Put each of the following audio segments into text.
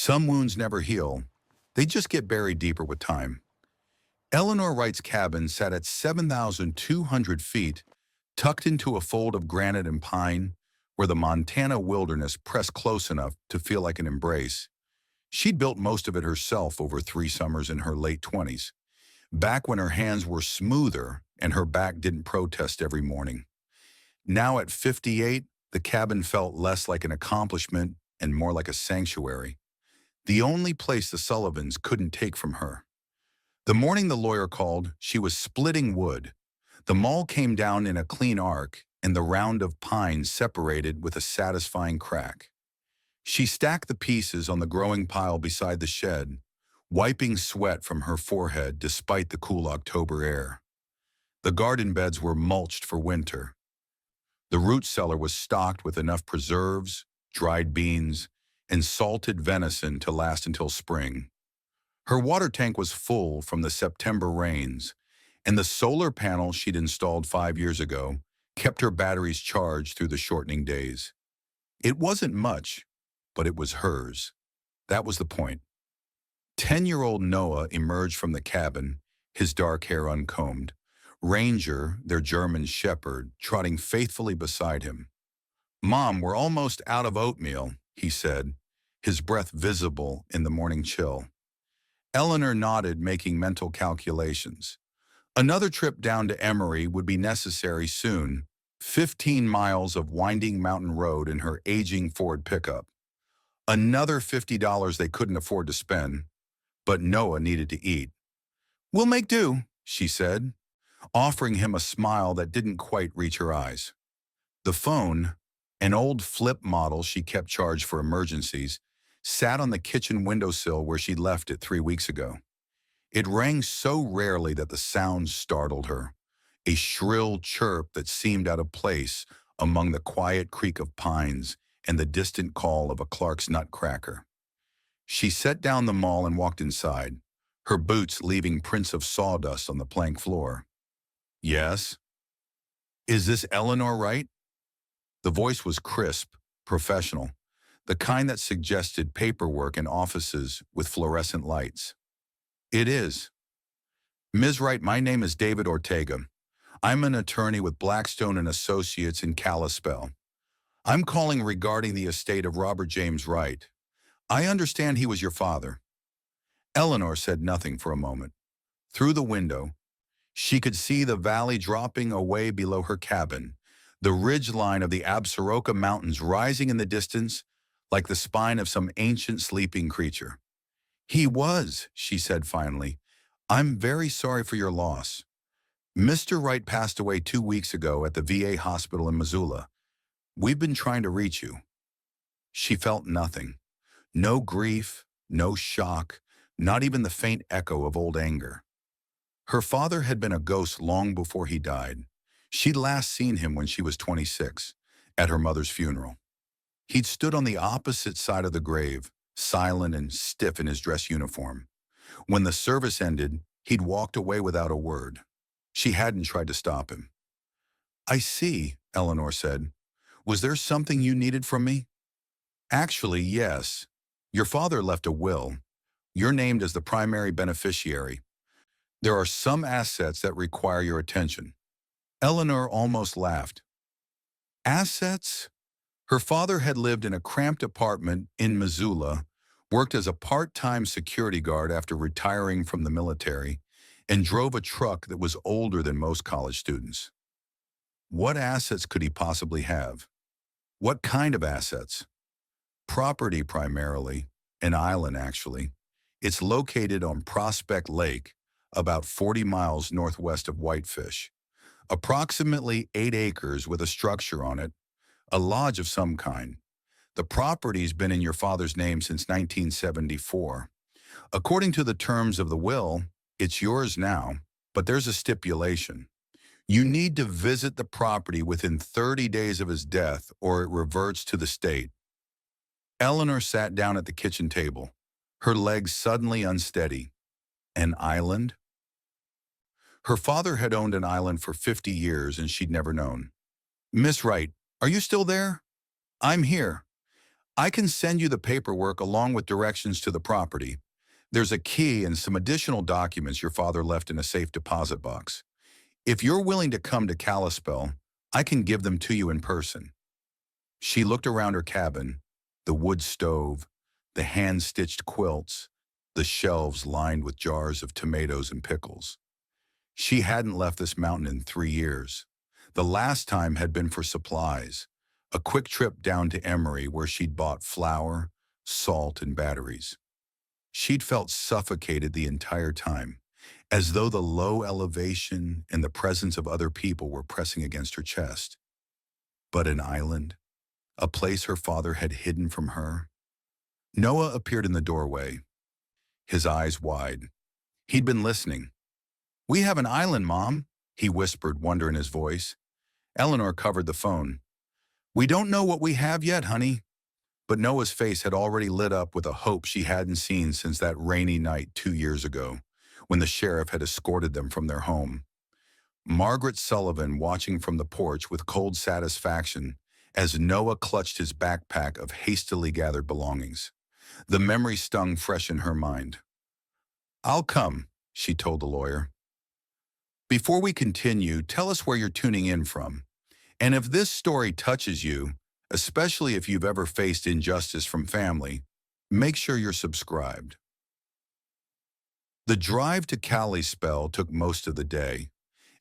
Some wounds never heal. They just get buried deeper with time. Eleanor Wright's cabin sat at 7,200 feet, tucked into a fold of granite and pine, where the Montana wilderness pressed close enough to feel like an embrace. She'd built most of it herself over 3 summers in her late 20s, back when her hands were smoother and her back didn't protest every morning. Now at 58, the cabin felt less like an accomplishment and more like a sanctuary, the only place the Sullivans couldn't take from her. The morning the lawyer called, she was splitting wood. The maul came down in a clean arc, and the round of pine separated with a satisfying crack. She stacked the pieces on the growing pile beside the shed, wiping sweat from her forehead despite the cool October air. The garden beds were mulched for winter. The root cellar was stocked with enough preserves, dried beans, and salted venison to last until spring. Her water tank was full from the September rains, and the solar panel she'd installed 5 years ago kept her batteries charged through the shortening days. It wasn't much, but it was hers. That was the point. 10-year-old Noah emerged from the cabin, his dark hair uncombed, Ranger, their German shepherd, trotting faithfully beside him. "Mom, we're almost out of oatmeal," he said, his breath visible in the morning chill. Eleanor nodded, making mental calculations. Another trip down to Emory would be necessary soon, 15 miles of winding mountain road in her aging Ford pickup. Another $50 they couldn't afford to spend, but Noah needed to eat. "We'll make do," she said, offering him a smile that didn't quite reach her eyes. The phone, an old flip model she kept charged for emergencies, sat on the kitchen windowsill where she'd left it 3 weeks ago. It rang so rarely that the sound startled her, a shrill chirp that seemed out of place among the quiet creak of pines and the distant call of a Clark's nutcracker. She set down the maul and walked inside, her boots leaving prints of sawdust on the plank floor. "Yes?" "Is this Eleanor Wright?" The voice was crisp, professional, the kind that suggested paperwork in offices with fluorescent lights. "It is. Ms. Wright, my name is David Ortega. I'm an attorney with Blackstone and Associates in Kalispell. I'm calling regarding the estate of Robert James Wright. I understand he was your father." Eleanor said nothing for a moment. Through the window, she could see the valley dropping away below her cabin, the ridge line of the Absaroka Mountains rising in the distance like the spine of some ancient sleeping creature. "He was," she said finally. "I'm very sorry for your loss. Mr. Wright passed away 2 weeks ago at the VA hospital in Missoula. We've been trying to reach you." She felt nothing. No grief, no shock, not even the faint echo of old anger. Her father had been a ghost long before he died. She'd last seen him when she was 26, at her mother's funeral. He'd stood on the opposite side of the grave, silent and stiff in his dress uniform. When the service ended, he'd walked away without a word. She hadn't tried to stop him. "I see," Eleanor said. "Was there something you needed from me?" "Actually, yes. Your father left a will. You're named as the primary beneficiary. There are some assets that require your attention." Eleanor almost laughed. Assets? Her father had lived in a cramped apartment in Missoula, worked as a part-time security guard after retiring from the military, and drove a truck that was older than most college students. What assets could he possibly have? What kind of assets? Property primarily, an island actually. It's located on Prospect Lake, about 40 miles northwest of Whitefish. Approximately 8 acres with a structure on it, a lodge of some kind. The property's been in your father's name since 1974. According to the terms of the will, it's yours now, but there's a stipulation. You need to visit the property within 30 days of his death or it reverts to the state. Eleanor sat down at the kitchen table, her legs suddenly unsteady. An island? Her father had owned an island for 50 years and she'd never known. "Miss Wright, are you still there?" "I'm here. I can send you the paperwork along with directions to the property. There's a key and some additional documents your father left in a safe deposit box. If you're willing to come to Kalispell, I can give them to you in person." She looked around her cabin, the wood stove, the hand-stitched quilts, the shelves lined with jars of tomatoes and pickles. She hadn't left this mountain in 3 years. The last time had been for supplies, a quick trip down to Emory where she'd bought flour, salt, and batteries. She'd felt suffocated the entire time, as though the low elevation and the presence of other people were pressing against her chest. But an island, a place her father had hidden from her. Noah appeared in the doorway, his eyes wide. He'd been listening. "We have an island, Mom," he whispered, wonder in his voice. Eleanor covered the phone. "We don't know what we have yet, honey." But Noah's face had already lit up with a hope she hadn't seen since that rainy night 2 years ago, when the sheriff had escorted them from their home. Margaret Sullivan watching from the porch with cold satisfaction as Noah clutched his backpack of hastily gathered belongings. The memory stung fresh in her mind. "I'll come," she told the lawyer. "Before we continue, tell us where you're tuning in from. And if this story touches you, especially if you've ever faced injustice from family, make sure you're subscribed." The drive to Kalispell took most of the day.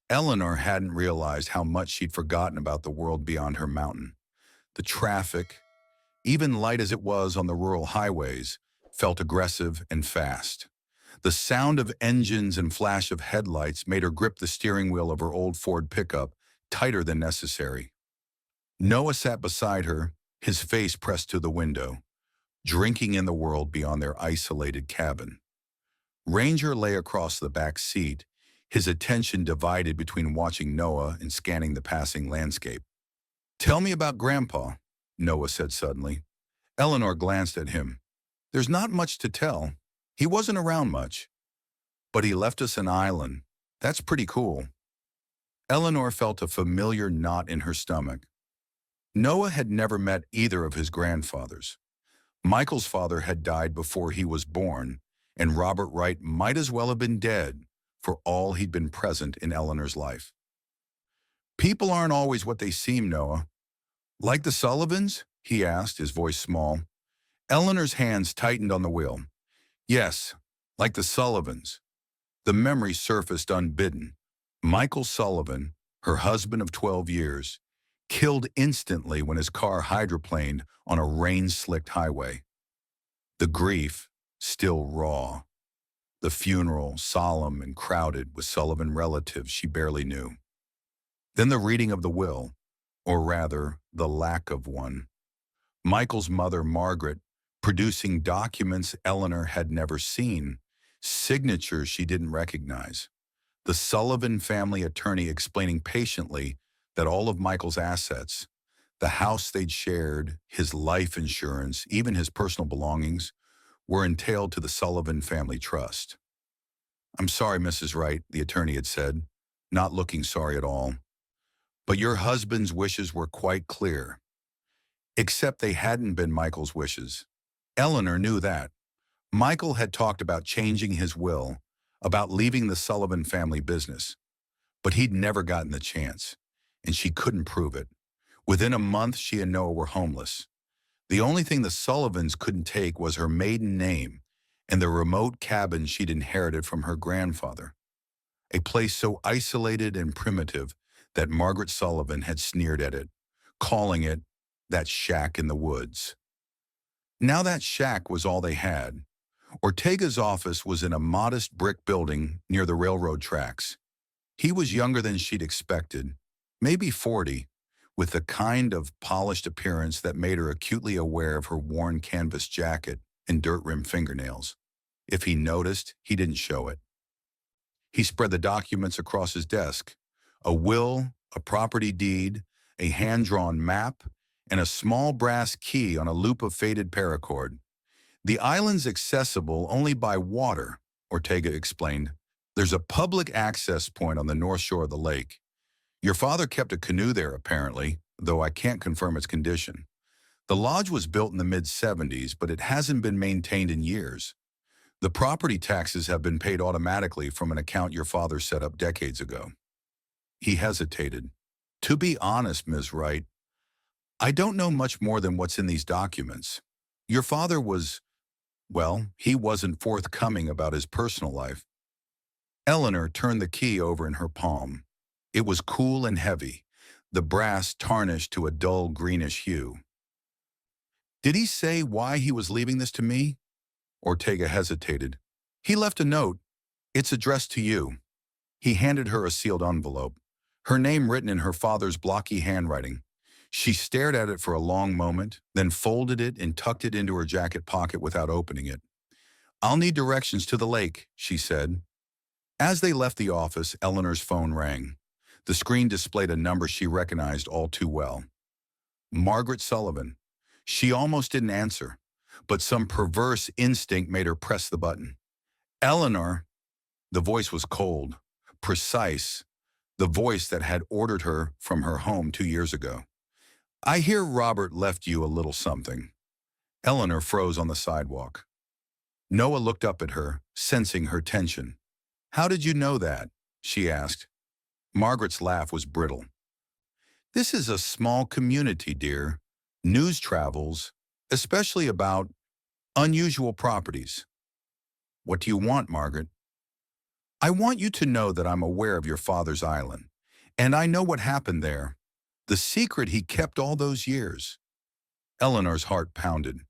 Eleanor hadn't realized how much she'd forgotten about the world beyond her mountain. The traffic, even light as it was on the rural highways, felt aggressive and fast. The sound of engines and flash of headlights made her grip the steering wheel of her old Ford pickup tighter than necessary. Noah sat beside her, his face pressed to the window, drinking in the world beyond their isolated cabin. Ranger lay across the back seat, his attention divided between watching Noah and scanning the passing landscape. "Tell me about Grandpa," Noah said suddenly. Eleanor glanced at him. "There's not much to tell. He wasn't around much. But he left us an island. That's pretty cool." Eleanor felt a familiar knot in her stomach. Noah had never met either of his grandfathers. Michael's father had died before he was born, and Robert Wright might as well have been dead for all he'd been present in Eleanor's life. "People aren't always what they seem, Noah." "Like the Sullivans?" he asked, his voice small. Eleanor's hands tightened on the wheel. "Yes, like the Sullivans." The memory surfaced unbidden. Michael Sullivan, her husband of 12 years, killed instantly when his car hydroplaned on a rain-slicked highway. The grief, still raw. The funeral, solemn and crowded with Sullivan relatives she barely knew. Then the reading of the will, or rather, the lack of one. Michael's mother, Margaret, producing documents Eleanor had never seen, signatures she didn't recognize. The Sullivan family attorney explaining patiently that all of Michael's assets, the house they'd shared, his life insurance, even his personal belongings, were entailed to the Sullivan family trust. "I'm sorry, Mrs. Wright," the attorney had said, not looking sorry at all. "But your husband's wishes were quite clear." Except they hadn't been Michael's wishes. Eleanor knew that. Michael had talked about changing his will, about leaving the Sullivan family business. But he'd never gotten the chance, and she couldn't prove it. Within a month, she and Noah were homeless. The only thing the Sullivans couldn't take was her maiden name and the remote cabin she'd inherited from her grandfather. A place so isolated and primitive that Margaret Sullivan had sneered at it, calling it that shack in the woods. Now that shack was all they had. Ortega's office was in a modest brick building near the railroad tracks. He was younger than she'd expected, maybe 40, with the kind of polished appearance that made her acutely aware of her worn canvas jacket and dirt-rimmed fingernails. If he noticed, he didn't show it. He spread the documents across his desk, a will, a property deed, a hand-drawn map, and a small brass key on a loop of faded paracord. "The island's accessible only by water," Ortega explained. "There's a public access point on the north shore of the lake. Your father kept a canoe there, apparently, though I can't confirm its condition. The lodge was built in the mid-70s, but it hasn't been maintained in years. The property taxes have been paid automatically from an account your father set up decades ago. He hesitated. To be honest, Ms. Wright, I don't know much more than what's in these documents. Your father was, well, he wasn't forthcoming about his personal life. Eleanor turned the key over in her palm. It was cool and heavy, the brass tarnished to a dull greenish hue. Did he say why he was leaving this to me? Ortega hesitated. He left a note. It's addressed to you. He handed her a sealed envelope, her name written in her father's blocky handwriting. She stared at it for a long moment, then folded it and tucked it into her jacket pocket without opening it. I'll need directions to the lake, she said. As they left the office, Eleanor's phone rang. The screen displayed a number she recognized all too well. Margaret Sullivan. She almost didn't answer, but some perverse instinct made her press the button. Eleanor. The voice was cold, precise, the voice that had ordered her from her home 2 years ago. I hear Robert left you a little something. Eleanor froze on the sidewalk. Noah looked up at her, sensing her tension. How did you know that? She asked. Margaret's laugh was brittle. This is a small community, dear. News travels, especially about unusual properties. What do you want, Margaret? I want you to know that I'm aware of your father's island, and I know what happened there. The secret he kept all those years. Eleanor's heart pounded.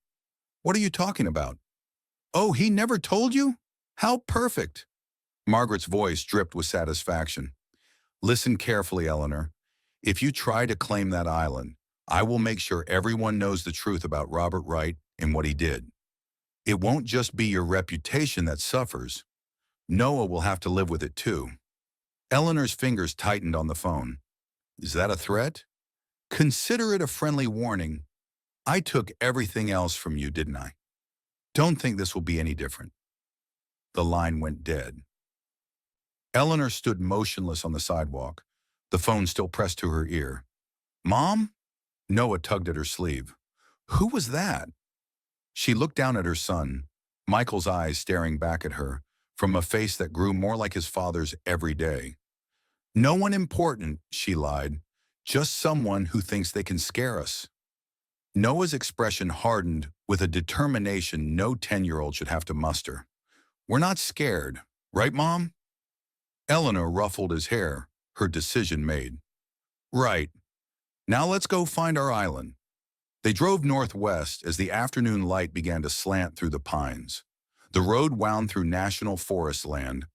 What are you talking about? Oh, he never told you? How perfect. Margaret's voice dripped with satisfaction. Listen carefully, Eleanor. If you try to claim that island, I will make sure everyone knows the truth about Robert Wright and what he did. It won't just be your reputation that suffers. Noah will have to live with it too. Eleanor's fingers tightened on the phone. Is that a threat? Consider it a friendly warning. I took everything else from you, didn't I? Don't think this will be any different. The line went dead. Eleanor stood motionless on the sidewalk, the phone still pressed to her ear. Mom? Noah tugged at her sleeve. Who was that? She looked down at her son, Michael's eyes staring back at her, from a face that grew more like his father's every day. No one important, she lied. Just someone who thinks they can scare us. Noah's expression hardened with a determination no 10-year-old should have to muster. We're not scared, right, Mom? Eleanor ruffled his hair, her decision made. Right. Now let's go find our island. They drove northwest as the afternoon light began to slant through the pines. The road wound through national forest land,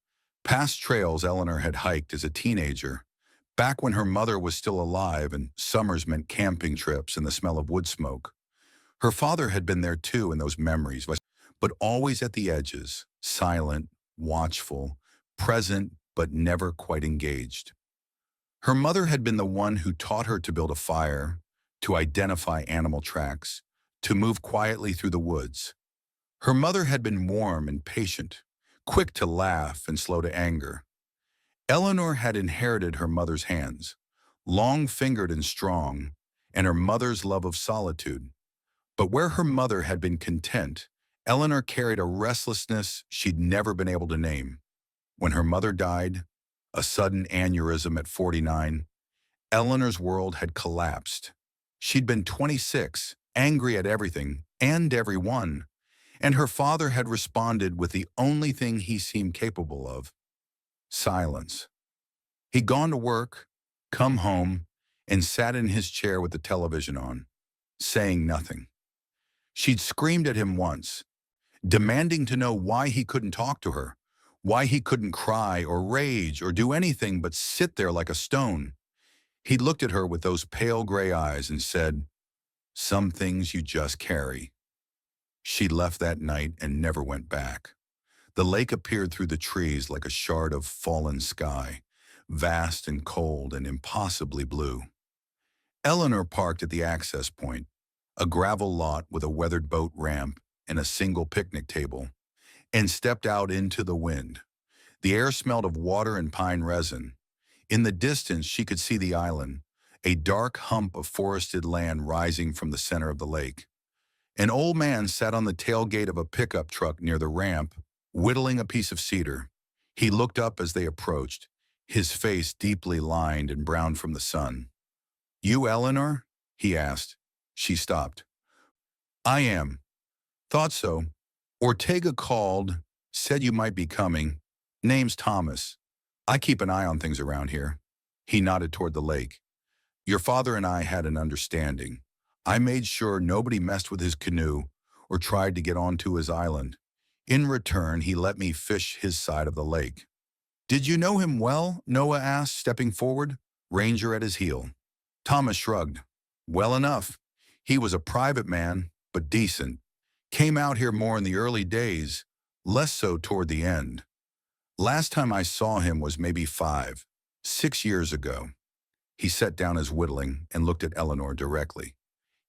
past trails Eleanor had hiked as a teenager, back when her mother was still alive and summers meant camping trips and the smell of wood smoke. Her father had been there too in those memories, but always at the edges, silent, watchful, present, but never quite engaged. Her mother had been the one who taught her to build a fire, to identify animal tracks, to move quietly through the woods. Her mother had been warm and patient, quick to laugh and slow to anger. Eleanor had inherited her mother's hands, long-fingered and strong, and her mother's love of solitude. But where her mother had been content, Eleanor carried a restlessness she'd never been able to name. When her mother died, a sudden aneurysm at 49, Eleanor's world had collapsed. She'd been 26, angry at everything and everyone, and her father had responded with the only thing he seemed capable of: silence. He'd gone to work, come home, and sat in his chair with the television on, saying nothing. She'd screamed at him once, demanding to know why he couldn't talk to her, why he couldn't cry or rage or do anything but sit there like a stone. He looked at her with those pale gray eyes and said, "Some things you just carry." She left that night and never went back. The lake appeared through the trees like a shard of fallen sky, vast and cold and impossibly blue. Eleanor parked at the access point, a gravel lot with a weathered boat ramp and a single picnic table, and stepped out into the wind. The air smelled of water and pine resin. In the distance, she could see the island, a dark hump of forested land rising from the center of the lake. An old man sat on the tailgate of a pickup truck near the ramp, whittling a piece of cedar. He looked up as they approached, his face deeply lined and browned from the sun. "You Eleanor?" he asked. She stopped. "I am. Thought so. Ortega called, said you might be coming. Name's Thomas. I keep an eye on things around here." He nodded toward the lake. "Your father and I had an understanding. I made sure nobody messed with his canoe or tried to get onto his island. In return, he let me fish his side of the lake." "Did you know him well?" Noah asked, stepping forward, Ranger at his heel. Thomas shrugged. "Well enough. He was a private man, but decent. Came out here more in the early days, less so toward the end. Last time I saw him was maybe 5, 6 years ago." He set down his whittling and looked at Eleanor directly.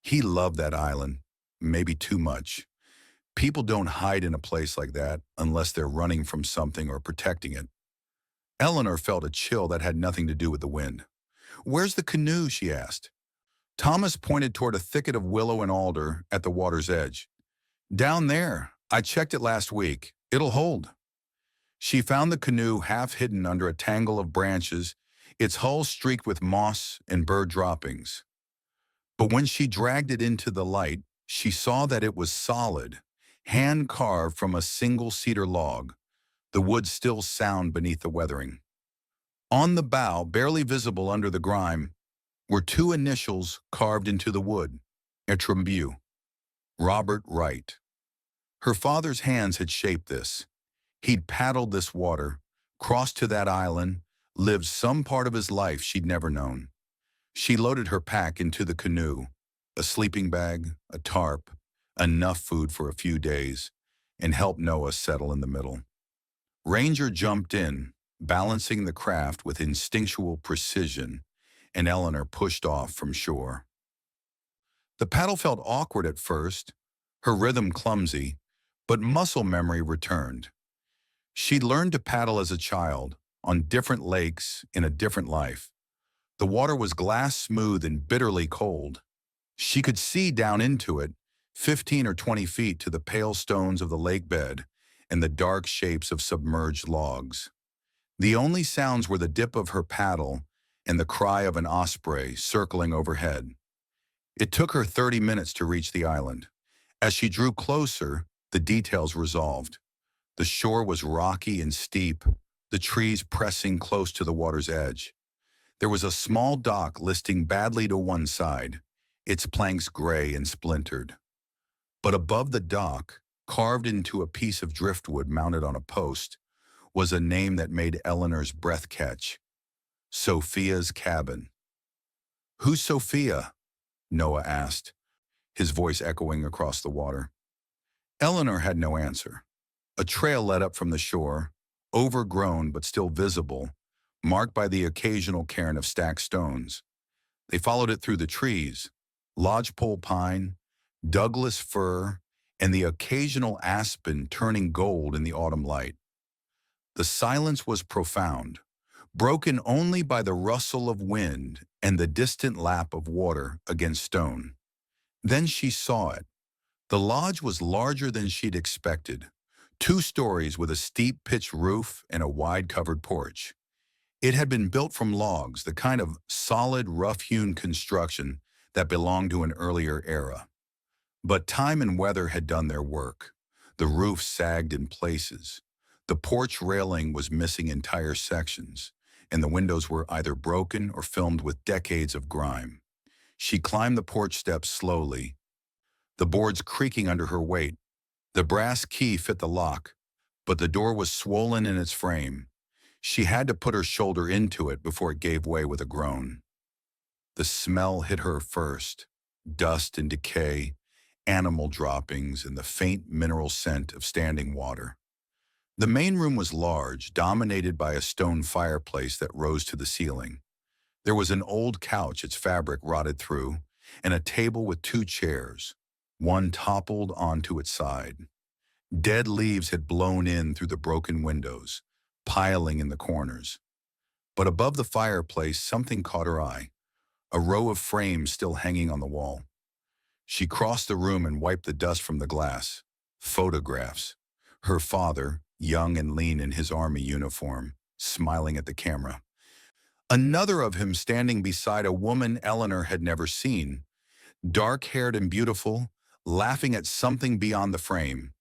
"He loved that island, maybe too much. People don't hide in a place like that unless they're running from something or protecting it." Eleanor felt a chill that had nothing to do with the wind. "Where's the canoe?" she asked. Thomas pointed toward a thicket of willow and alder at the water's edge. "Down there. I checked it last week. It'll hold." She found the canoe half hidden under a tangle of branches, its hull streaked with moss and bird droppings. But when she dragged it into the light, she saw that it was solid, hand-carved from a single cedar log, the wood still sound beneath the weathering. On the bow, barely visible under the grime, were 2 initials carved into the wood, Etrambu, Robert Wright. Her father's hands had shaped this. He'd paddled this water, crossed to that island, lived some part of his life she'd never known. She loaded her pack into the canoe, a sleeping bag, a tarp, enough food for a few days, and helped Noah settle in the middle. Ranger jumped in, balancing the craft with instinctual precision, and Eleanor pushed off from shore. The paddle felt awkward at first, her rhythm clumsy, but muscle memory returned. She'd learned to paddle as a child, on different lakes in a different life. The water was glass smooth and bitterly cold. She could see down into it, 15 or 20 feet to the pale stones of the lake bed and the dark shapes of submerged logs. The only sounds were the dip of her paddle and the cry of an osprey circling overhead. It took her 30 minutes to reach the island. As she drew closer, the details resolved. The shore was rocky and steep, the trees pressing close to the water's edge. There was a small dock listing badly to one side, its planks gray and splintered. But above the dock, carved into a piece of driftwood mounted on a post, was a name that made Eleanor's breath catch. Sophia's Cabin. "Who's Sophia?" Noah asked, his voice echoing across the water. Eleanor had no answer. A trail led up from the shore, overgrown but still visible, marked by the occasional cairn of stacked stones. They followed it through the trees, lodgepole pine, Douglas fir, and the occasional aspen turning gold in the autumn light. The silence was profound, broken only by the rustle of wind and the distant lap of water against stone. Then she saw it. The lodge was larger than she'd expected, 2 stories with a steep pitched roof and a wide covered porch. It had been built from logs, the kind of solid, rough-hewn construction that belonged to an earlier era. But time and weather had done their work. The roof sagged in places. The porch railing was missing entire sections, and the windows were either broken or filmed with decades of grime. She climbed the porch steps slowly, the boards creaking under her weight. The brass key fit the lock, but the door was swollen in its frame. She had to put her shoulder into it before it gave way with a groan. The smell hit her first, dust and decay, animal droppings, and the faint mineral scent of standing water. The main room was large, dominated by a stone fireplace that rose to the ceiling. There was an old couch, its fabric rotted through, and a table with 2 chairs, one toppled onto its side. Dead leaves had blown in through the broken windows, piling in the corners. But above the fireplace, something caught her eye. a row of frames still hanging on the wall. She crossed the room and wiped the dust from the glass. Photographs. Her father, young and lean in his army uniform, smiling at the camera. Another of him standing beside a woman Eleanor had never seen, dark-haired and beautiful, laughing at something beyond the frame.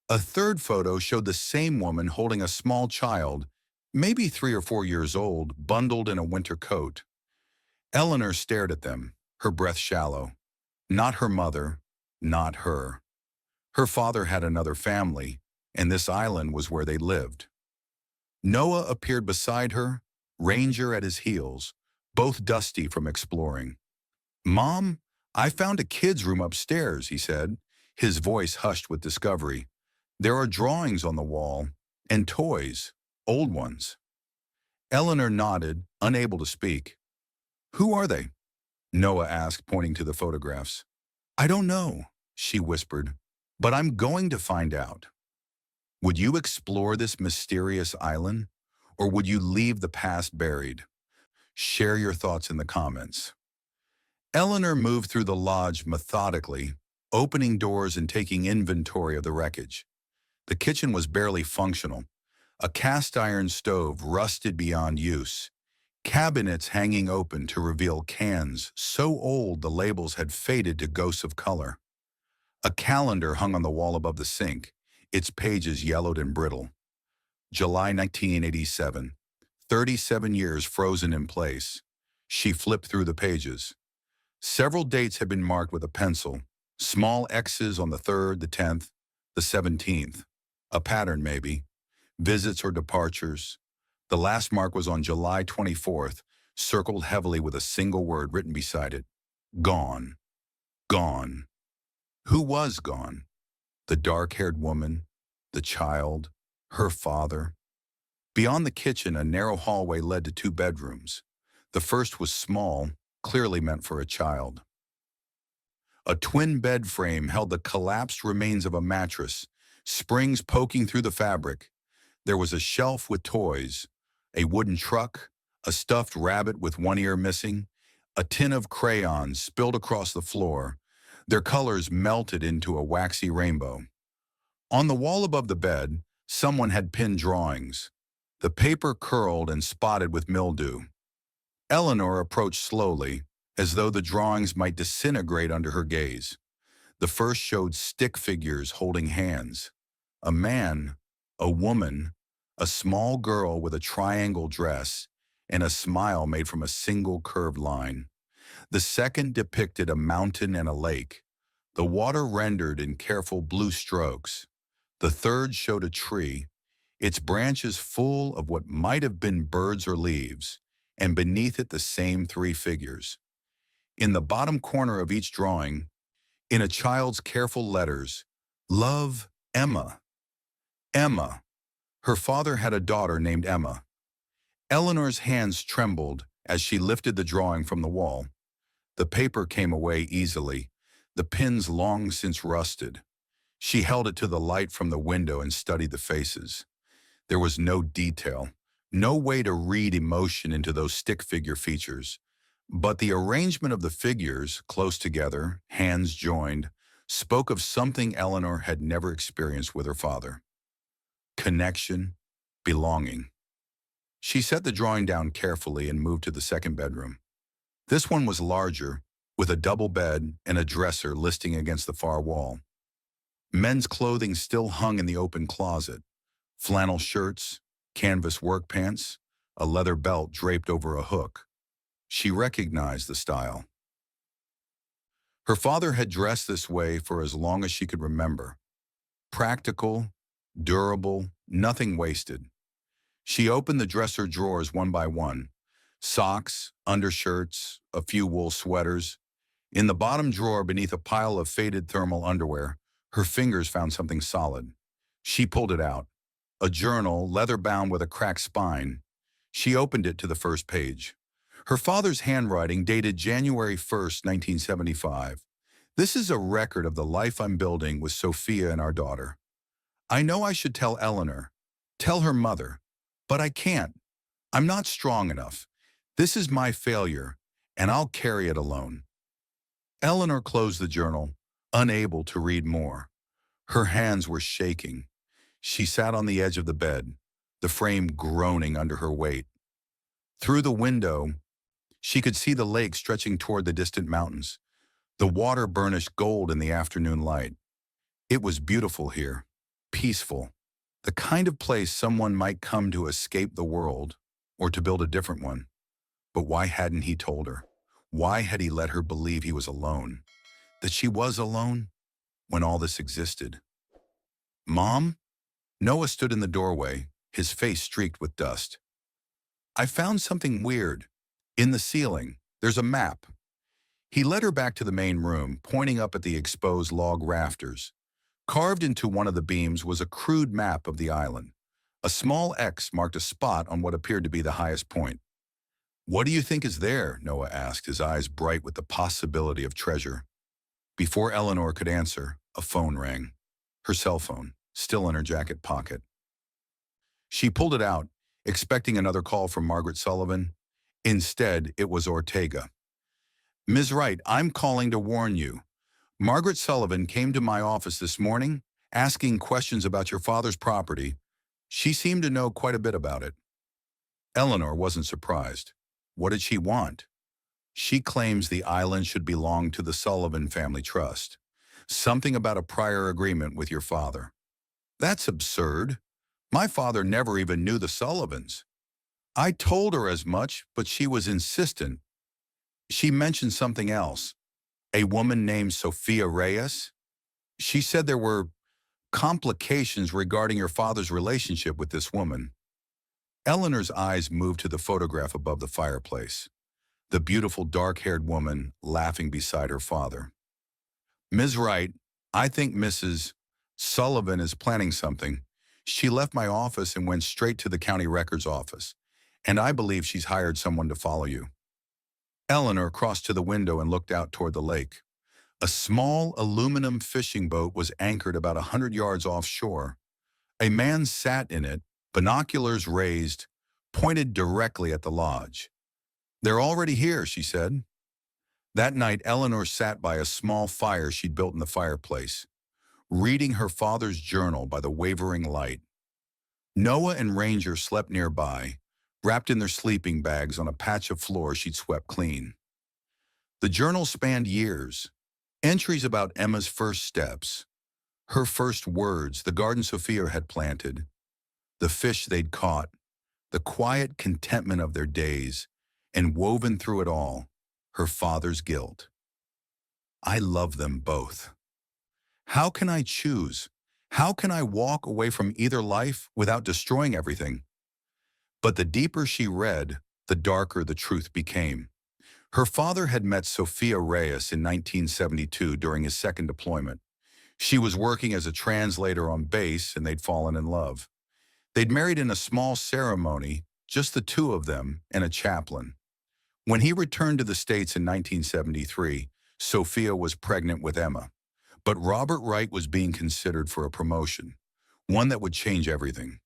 A third photo showed the same woman holding a small child, maybe 3 or 4 years old, bundled in a winter coat. Eleanor stared at them, her breath shallow. Not her mother, not her. Her father had another family, and this island was where they lived. Noah appeared beside her, Ranger at his heels, both dusty from exploring. "Mom, I found a kid's room upstairs," he said, his voice hushed with discovery. "There are drawings on the wall, and toys, old ones." Eleanor nodded, unable to speak. "Who are they?" Noah asked, pointing to the photographs. "I don't know," she whispered, "but I'm going to find out." Would you explore this mysterious island, or would you leave the past buried? Share your thoughts in the comments. Eleanor moved through the lodge methodically, opening doors and taking inventory of the wreckage. The kitchen was barely functional. A cast-iron stove rusted beyond use. Cabinets hanging open to reveal cans so old the labels had faded to ghosts of color. A calendar hung on the wall above the sink, its pages yellowed and brittle. July 1987. 37 years frozen in place. She flipped through the pages. Several dates had been marked with a pencil, small X's on the 3rd, the 10th, the 17th. A pattern, maybe. Visits or departures. The last mark was on July 24th, circled heavily with a single word written beside it. Gone. Gone. Who was gone? The dark-haired woman, the child, her father. Beyond the kitchen, a narrow hallway led to 2 bedrooms. The first was small, clearly meant for a child. A twin bed frame held the collapsed remains of a mattress, springs poking through the fabric. There was a shelf with toys, a wooden truck, a stuffed rabbit with one ear missing, a tin of crayons spilled across the floor, their colors melted into a waxy rainbow. On the wall above the bed, someone had pinned drawings, the paper curled and spotted with mildew. Eleanor approached slowly, as though the drawings might disintegrate under her gaze. The first showed stick figures holding hands. A man, a woman, a small girl with a triangle dress, and a smile made from a single curved line. The second depicted a mountain and a lake, the water rendered in careful blue strokes. The third showed a tree, its branches full of what might have been birds or leaves, and beneath it the same 3 figures. In the bottom corner of each drawing, in a child's careful letters, "Love, Emma." Emma. Her father had a daughter named Emma. Eleanor's hands trembled as she lifted the drawing from the wall. The paper came away easily, the pins long since rusted. She held it to the light from the window and studied the faces. There was no detail, no way to read emotion into those stick figure features. But the arrangement of the figures, close together, hands joined, spoke of something Eleanor had never experienced with her father. Connection, belonging. She set the drawing down carefully and moved to the second bedroom. This one was larger, with a double bed and a dresser listing against the far wall. Men's clothing still hung in the open closet. Flannel shirts, canvas work pants, a leather belt draped over a hook. She recognized the style. Her father had dressed this way for as long as she could remember. Practical, durable, nothing wasted. She opened the dresser drawers one by one. Socks, undershirts, a few wool sweaters. In the bottom drawer beneath a pile of faded thermal underwear, her fingers found something solid. She pulled it out. A journal, leather-bound with a cracked spine. She opened it to the first page. Her father's handwriting dated January 1st, 1975. "This is a record of the life I'm building with Sophia and our daughter. I know I should tell Eleanor, tell her mother, but I can't. I'm not strong enough. This is my failure, and I'll carry it alone." Eleanor closed the journal, unable to read more. Her hands were shaking. She sat on the edge of the bed, the frame groaning under her weight. Through the window, she could see the lake stretching toward the distant mountains, the water burnished gold in the afternoon light. It was beautiful here, peaceful, the kind of place someone might come to escape the world or to build a different one. But why hadn't he told her? Why had he let her believe he was alone? That she was alone when all this existed? "Mom?" Noah stood in the doorway, his face streaked with dust. "I found something weird. In the ceiling, there's a map." He led her back to the main room, pointing up at the exposed log rafters. Carved into one of the beams was a crude map of the island. A small X marked a spot on what appeared to be the highest point. "What do you think is there?" Noah asked, his eyes bright with the possibility of treasure. Before Eleanor could answer, a phone rang. Her cell phone, still in her jacket pocket. She pulled it out, expecting another call from Margaret Sullivan. Instead, it was Ortega. "Ms. Wright, I'm calling to warn you. Margaret Sullivan came to my office this morning, asking questions about your father's property. She seemed to know quite a bit about it." Eleanor wasn't surprised. What did she want? "She claims the island should belong to the Sullivan Family Trust. Something about a prior agreement with your father." "That's absurd. My father never even knew the Sullivans." "I told her as much, but she was insistent. She mentioned something else. A woman named Sophia Reyes. She said there were complications regarding your father's relationship with this woman." Eleanor's eyes moved to the photograph above the fireplace. The beautiful dark-haired woman laughing beside her father. "Ms. Wright, I think Mrs. Sullivan is planning something. She left my office and went straight to the county records office, and I believe she's hired someone to follow you." Eleanor crossed to the window and looked out toward the lake. A small aluminum fishing boat was anchored about 100 yards offshore. A man sat in it, binoculars raised, pointed directly at the lodge. "They're already here," she said. That night, Eleanor sat by a small fire she'd built in the fireplace, reading her father's journal by the wavering light. Noah and Ranger slept nearby, wrapped in their sleeping bags on a patch of floor she'd swept clean. The journal spanned years, entries about Emma's first steps, her first words, the garden Sophia had planted, the fish they'd caught, the quiet contentment of their days, and woven through it all, her father's guilt. "I love them both. How can I choose? How can I walk away from either life without destroying everything?" But the deeper she read, the darker the truth became. Her father had met Sophia Reyes in 1972 during his second deployment. She was working as a translator on base, and they'd fallen in love. They'd married in a small ceremony, just the two of them and a chaplain. When he returned to the States in 1973, Sophia was pregnant with Emma. But Robert Wright was being considered for a promotion, one that would change everything.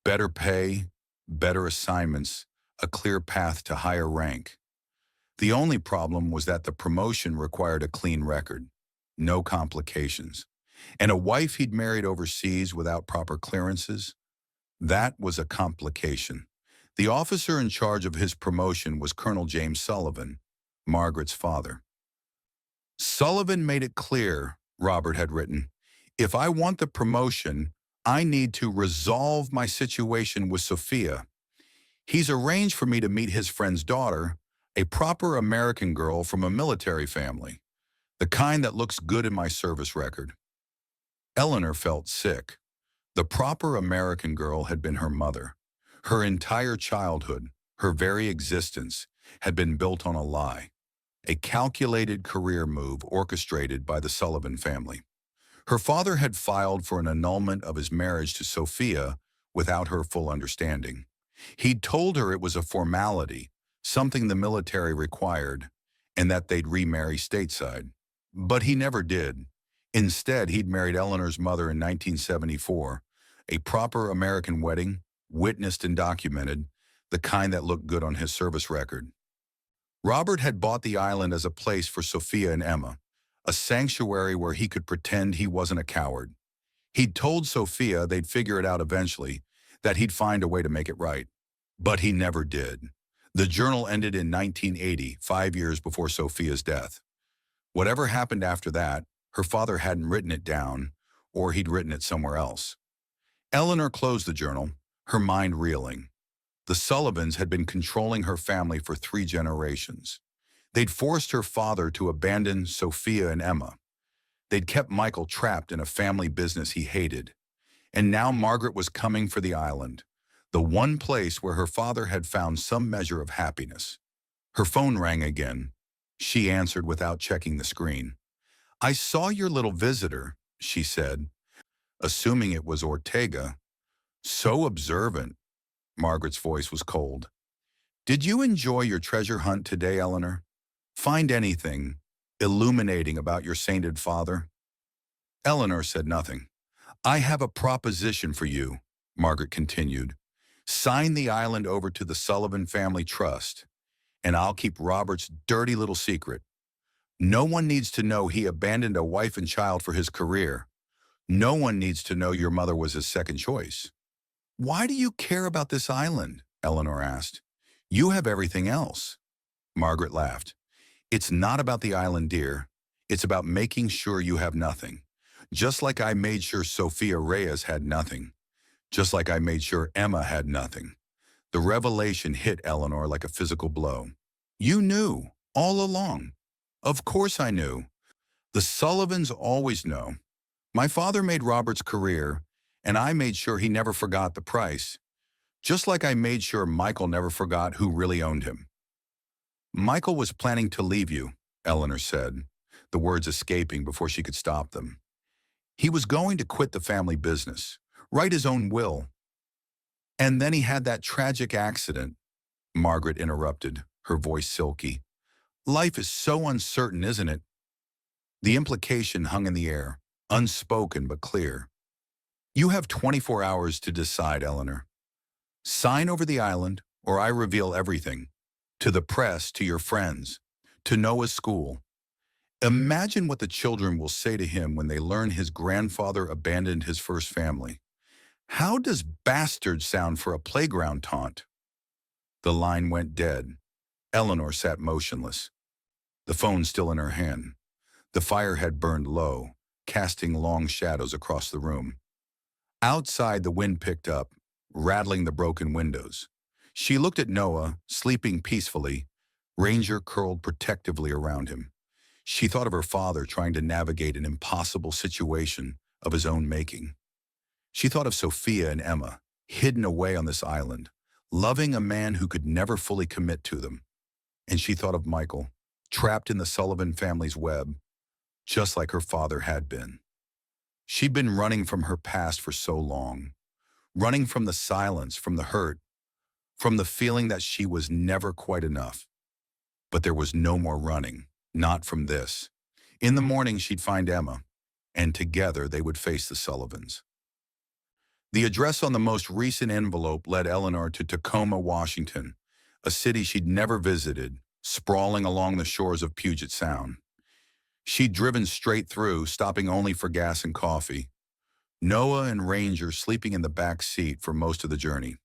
Better pay, better assignments, a clear path to higher rank. The only problem was that the promotion required a clean record, no complications. And a wife he'd married overseas without proper clearances, that was a complication. The officer in charge of his promotion was Colonel James Sullivan, Margaret's father. "Sullivan made it clear," Robert had written, "if I want the promotion, I need to resolve my situation with Sophia. He's arranged for me to meet his friend's daughter, a proper American girl from a military family, the kind that looks good in my service record." Eleanor felt sick. The proper American girl had been her mother. Her entire childhood, her very existence, had been built on a lie, a calculated career move orchestrated by the Sullivan family. Her father had filed for an annulment of his marriage to Sophia without her full understanding. He'd told her it was a formality, something the military required, and that they'd remarry stateside. But he never did. Instead, he'd married Eleanor's mother in 1974, a proper American wedding, witnessed and documented, the kind that looked good on his service record. Robert had bought the island as a place for Sophia and Emma, a sanctuary where he could pretend he wasn't a coward. He'd told Sophia they'd figure it out eventually, that he'd find a way to make it right. But he never did. The journal ended in 1980, 5 years before Sophia's death. Whatever happened after that, her father hadn't written it down, or he'd written it somewhere else. Eleanor closed the journal, her mind reeling. The Sullivans had been controlling her family for 3 generations. They'd forced her father to abandon Sophia and Emma. They'd kept Michael trapped in a family business he hated. And now Margaret was coming for the island, the one place where her father had found some measure of happiness. Her phone rang again. She answered without checking the screen. "I saw your little visitor," she said, assuming it was Ortega. "So observant." Margaret's voice was cold. "Did you enjoy your treasure hunt today, Eleanor? Find anything illuminating about your sainted father?" Eleanor said nothing. "I have a proposition for you," Margaret continued. "Sign the island over to the Sullivan Family Trust, and I'll keep Robert's dirty little secret. No one needs to know he abandoned a wife and child for his career. No one needs to know your mother was his second choice." "Why do you care about this island?" Eleanor asked. "You have everything else." Margaret laughed. "It's not about the island, dear. It's about making sure you have nothing. Just like I made sure Sophia Reyes had nothing. Just like I made sure Emma had nothing." The revelation hit Eleanor like a physical blow. "You knew, all along." "Of course I knew. The Sullivans always know. My father made Robert's career, and I made sure he never forgot the price. Just like I made sure Michael never forgot who really owned him." "Michael was planning to leave you," Eleanor said, the words escaping before she could stop them. "He was going to quit the family business, write his own will. And then he had that tragic accident," Margaret interrupted, her voice silky. "Life is so uncertain, isn't it?" The implication hung in the air, unspoken but clear. "You have 24 hours to decide, Eleanor. Sign over the island, or I reveal everything. To the press, to your friends, to Noah's school. Imagine what the children will say to him when they learn his grandfather abandoned his first family. How does bastard sound for a playground taunt?" The line went dead. Eleanor sat motionless, the phone still in her hand. The fire had burned low, casting long shadows across the room. Outside, the wind picked up, rattling the broken windows. She looked at Noah, sleeping peacefully, Ranger curled protectively around him. She thought of her father trying to navigate an impossible situation of his own making. She thought of Sophia and Emma, hidden away on this island, loving a man who could never fully commit to them. And she thought of Michael, trapped in the Sullivan family's web, just like her father had been. She'd been running from her past for so long, running from the silence, from the hurt, from the feeling that she was never quite enough. But there was no more running, not from this. In the morning, she'd find Emma, and together they would face the Sullivans. The address on the most recent envelope led Eleanor to Tacoma, Washington, a city she'd never visited, sprawling along the shores of Puget Sound. She'd driven straight through, stopping only for gas and coffee. Noah and Ranger sleeping in the back seat for most of the journey.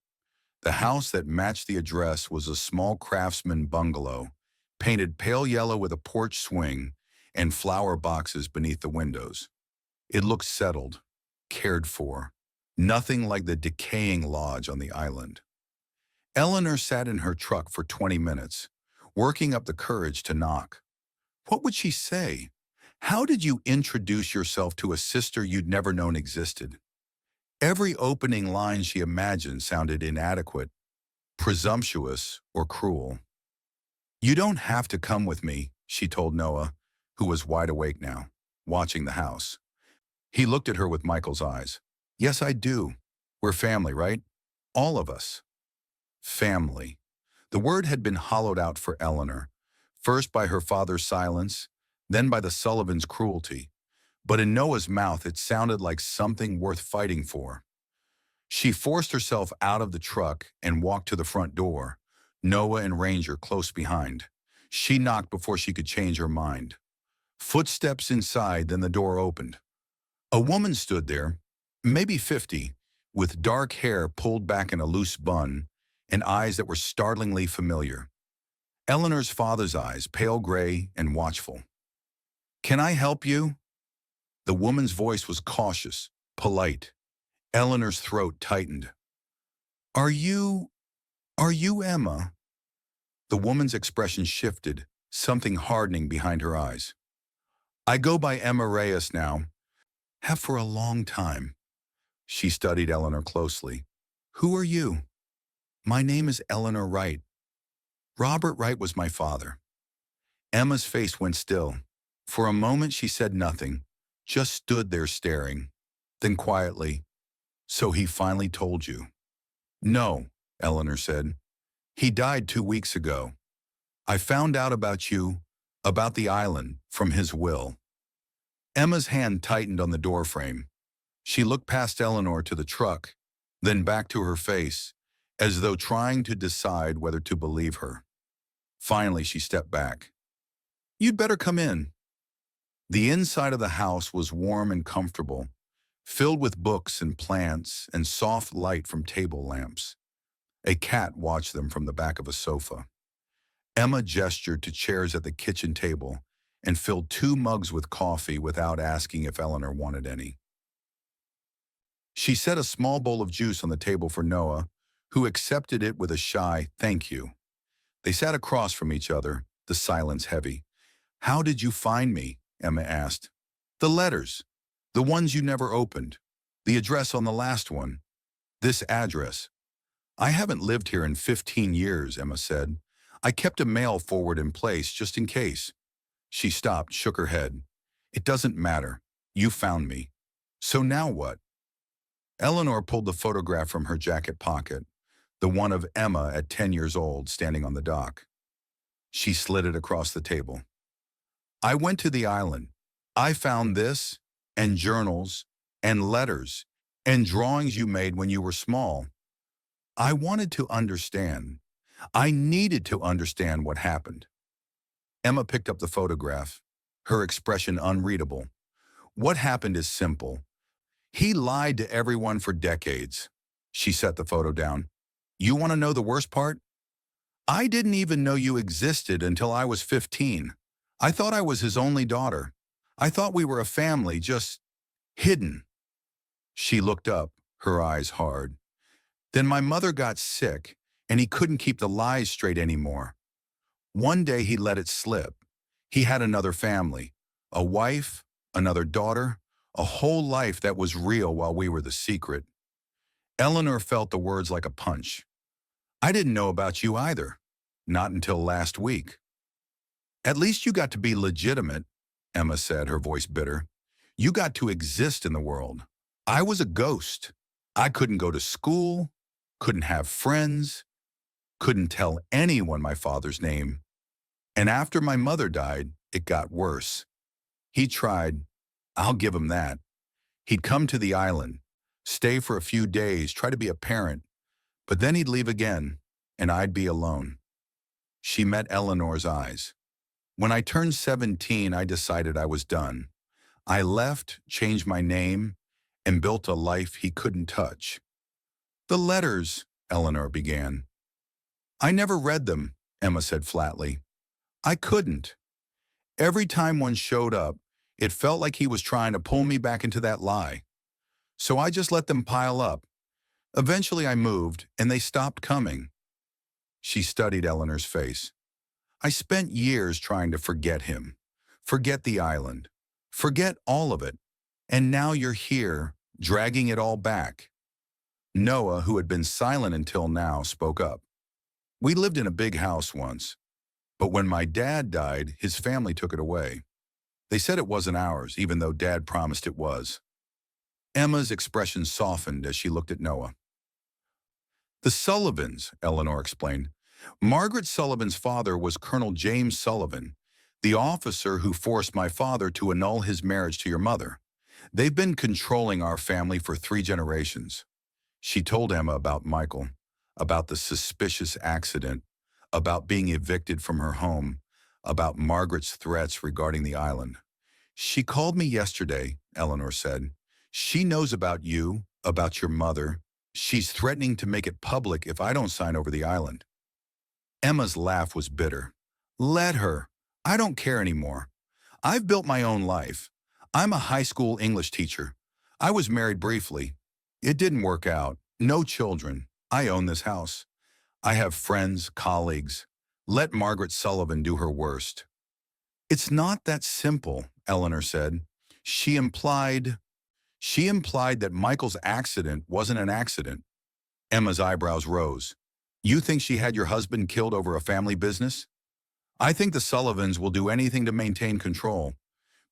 The house that matched the address was a small craftsman bungalow, painted pale yellow with a porch swing and flower boxes beneath the windows. It looked settled, cared for, nothing like the decaying lodge on the island. Eleanor sat in her truck for 20 minutes, working up the courage to knock. What would she say? How did you introduce yourself to a sister you'd never known existed? Every opening line she imagined sounded inadequate, presumptuous, or cruel. "You don't have to come with me," she told Noah, who was wide awake now, watching the house. He looked at her with Michael's eyes. "Yes, I do. We're family, right? All of us." Family. The word had been hollowed out for Eleanor, first by her father's silence, then by the Sullivans' cruelty. But in Noah's mouth, it sounded like something worth fighting for. She forced herself out of the truck and walked to the front door, Noah and Ranger close behind. She knocked before she could change her mind. Footsteps inside, then the door opened. A woman stood there, maybe 50, with dark hair pulled back in a loose bun and eyes that were startlingly familiar. Eleanor's father's eyes, pale gray and watchful. "Can I help you?" The woman's voice was cautious, polite. Eleanor's throat tightened. Are you Emma?" The woman's expression shifted, something hardening behind her eyes. "I go by Emma Reyes now. Have for a long time." She studied Eleanor closely. "Who are you?" "My name is Eleanor Wright. Robert Wright was my father." Emma's face went still. For a moment she said nothing, just stood there staring. Then quietly, "So he finally told you?" "No," Eleanor said. "He died 2 weeks ago. I found out about you, about the island, from his will." Emma's hand tightened on the doorframe. She looked past Eleanor to the truck, then back to her face, as though trying to decide whether to believe her. Finally, she stepped back. "You'd better come in." The inside of the house was warm and comfortable, filled with books and plants and soft light from table lamps. A cat watched them from the back of a sofa. Emma gestured to chairs at the kitchen table and filled 2 mugs with coffee without asking if Eleanor wanted any. She set a small bowl of juice on the table for Noah, who accepted it with a shy "thank you." They sat across from each other, the silence heavy. "How did you find me?" Emma asked. "The letters. The ones you never opened. The address on the last one. This address." "I haven't lived here in 15 years, Emma said. "I kept a mail forward in place just in case." She stopped, shook her head. "It doesn't matter. You found me. So now what?" Eleanor pulled the photograph from her jacket pocket, the one of Emma at 10 years old standing on the dock. She slid it across the table. "I went to the island. I found this, and journals, and letters, and drawings you made when you were small. I wanted to understand. I needed to understand what happened." Emma picked up the photograph, her expression unreadable. "What happened is simple. He lied to everyone for decades." She set the photo down. "You want to know the worst part? I didn't even know you existed until I was 15. I thought I was his only daughter. I thought we were a family, just hidden." She looked up, her eyes hard. "Then my mother got sick, and he couldn't keep the lies straight anymore. One day he let it slip. He had another family, a wife, another daughter, a whole life that was real while we were the secret." Eleanor felt the words like a punch. "I didn't know about you either. Not until last week." "At least you got to be legitimate," Emma said, her voice bitter. "You got to exist in the world. I was a ghost. I couldn't go to school, couldn't have friends, couldn't tell anyone my father's name. And after my mother died, it got worse. He tried. I'll give him that. He'd come to the island, stay for a few days, try to be a parent, but then he'd leave again, and I'd be alone." She met Eleanor's eyes. "When I turned 17, I decided I was done. I left, changed my name, and built a life he couldn't touch." "The letters," Eleanor began. "I never read them," Emma said flatly. "I couldn't. Every time one showed up, it felt like he was trying to pull me back into that lie. So I just let them pile up. Eventually I moved, and they stopped coming." She studied Eleanor's face. "I spent years trying to forget him, forget the island, forget all of it. And now you're here, dragging it all back." Noah, who had been silent until now, spoke up. "We lived in a big house once, but when my dad died, his family took it away. They said it wasn't ours, even though Dad promised it was." Emma's expression softened as she looked at Noah. "The Sullivans," Eleanor explained. "Margaret Sullivan's father was Colonel James Sullivan, the officer who forced my father to annul his marriage to your mother. They've been controlling our family for 3 generations." She told Emma about Michael, about the suspicious accident, about being evicted from her home, about Margaret's threats regarding the island. She called me yesterday, Eleanor said. She knows about you, about your mother. She's threatening to make it public if I don't sign over the island. Emma's laugh was bitter. Let her. I don't care anymore. I've built my own life. I'm a high school English teacher. I was married briefly. It didn't work out. No children. I own this house. I have friends, colleagues. Let Margaret Sullivan do her worst. It's not that simple, Eleanor said. She implied that Michael's accident wasn't an accident. Emma's eyebrows rose. You think she had your husband killed over a family business? I think the Sullivans will do anything to maintain control.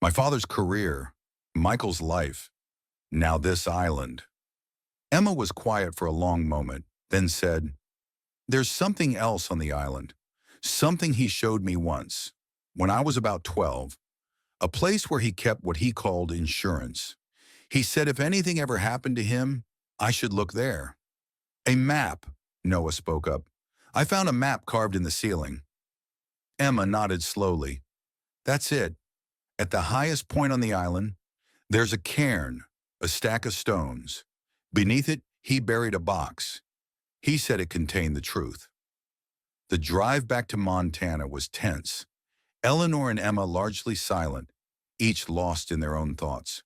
My father's career, Michael's life, now this island. Emma was quiet for a long moment, then said, There's something else on the island. Something he showed me once, when I was about 12. A place where he kept what he called insurance. He said if anything ever happened to him, I should look there. A map, Noah spoke up. I found a map carved in the ceiling. Emma nodded slowly. That's it. At the highest point on the island, there's a cairn, a stack of stones. Beneath it, he buried a box. He said it contained the truth. The drive back to Montana was tense. Eleanor and Emma largely silent, each lost in their own thoughts.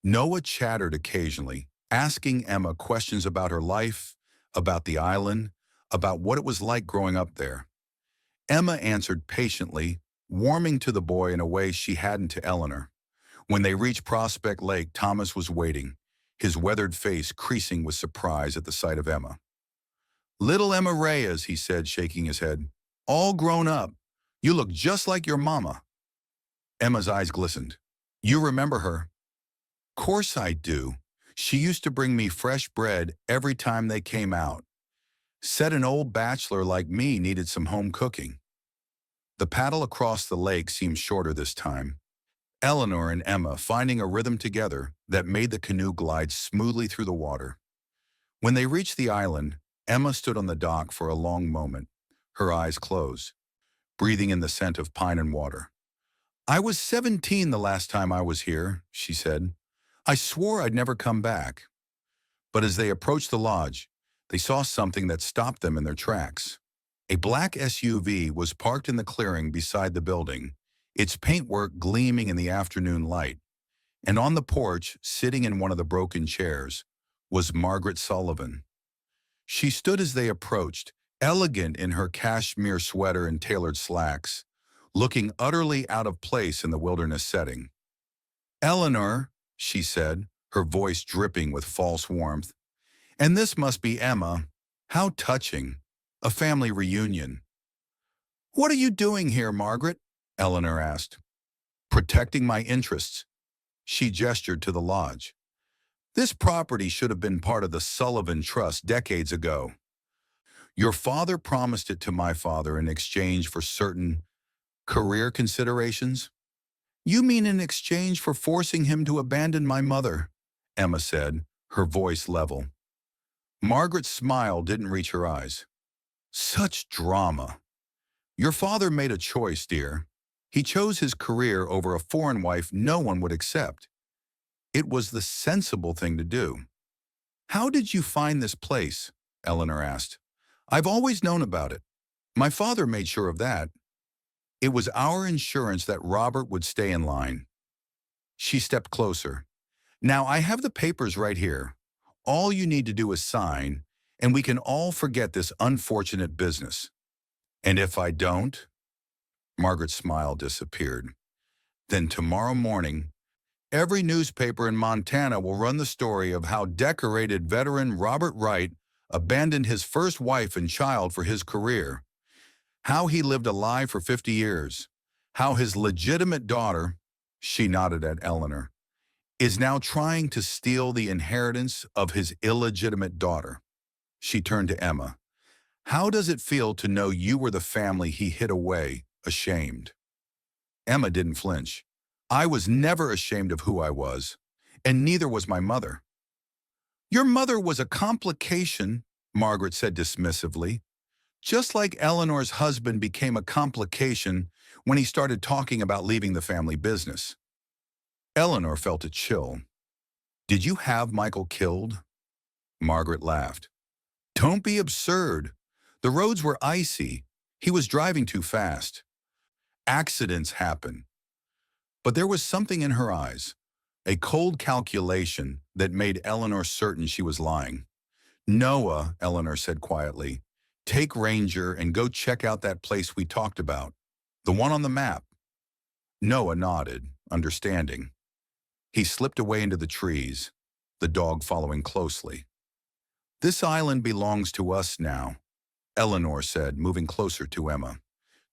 Noah chattered occasionally, asking Emma questions about her life, about the island, about what it was like growing up there. Emma answered patiently, warming to the boy in a way she hadn't to Eleanor. When they reached Prospect Lake, Thomas was waiting, his weathered face creasing with surprise at the sight of Emma. Little Emma Reyes, he said, shaking his head. All grown up. You look just like your mama. Emma's eyes glistened. You remember her? Course I do. She used to bring me fresh bread every time they came out. Said an old bachelor like me needed some home cooking. The paddle across the lake seemed shorter this time. Eleanor and Emma finding a rhythm together that made the canoe glide smoothly through the water. When they reached the island, Emma stood on the dock for a long moment, her eyes closed, breathing in the scent of pine and water. I was 17 the last time I was here, she said. I swore I'd never come back. But as they approached the lodge, they saw something that stopped them in their tracks. A black SUV was parked in the clearing beside the building, its paintwork gleaming in the afternoon light. And on the porch, sitting in one of the broken chairs, was Margaret Sullivan. She stood as they approached, elegant in her cashmere sweater and tailored slacks, looking utterly out of place in the wilderness setting. Eleanor, she said, her voice dripping with false warmth. And this must be Emma. How touching. A family reunion. What are you doing here, Margaret? Eleanor asked. Protecting my interests. She gestured to the lodge. This property should have been part of the Sullivan Trust decades ago. Your father promised it to my father in exchange for certain career considerations? You mean in exchange for forcing him to abandon my mother? Emma said, her voice level. Margaret's smile didn't reach her eyes. Such drama. Your father made a choice, dear. He chose his career over a foreign wife no one would accept. It was the sensible thing to do. How did you find this place? Eleanor asked. I've always known about it. My father made sure of that. It was our insurance that Robert would stay in line. She stepped closer. Now I have the papers right here. All you need to do is sign, and we can all forget this unfortunate business. And if I don't? Margaret's smile disappeared. Then tomorrow morning, every newspaper in Montana will run the story of how decorated veteran Robert Wright abandoned his first wife and child for his career, how he lived a lie for 50 years, how his legitimate daughter, she nodded at Eleanor, is now trying to steal the inheritance of his illegitimate daughter. She turned to Emma. How does it feel to know you were the family he hid away, ashamed? Emma didn't flinch. I was never ashamed of who I was, and neither was my mother. Your mother was a complication, Margaret said dismissively. Just like Eleanor's husband became a complication when he started talking about leaving the family business. Eleanor felt a chill. Did you have Michael killed? Margaret laughed. Don't be absurd. The roads were icy. He was driving too fast. Accidents happen. But there was something in her eyes, a cold calculation that made Eleanor certain she was lying. Noah, Eleanor said quietly, take Ranger and go check out that place we talked about, the one on the map. Noah nodded, understanding. He slipped away into the trees, the dog following closely. This island belongs to us now, Eleanor said, moving closer to Emma.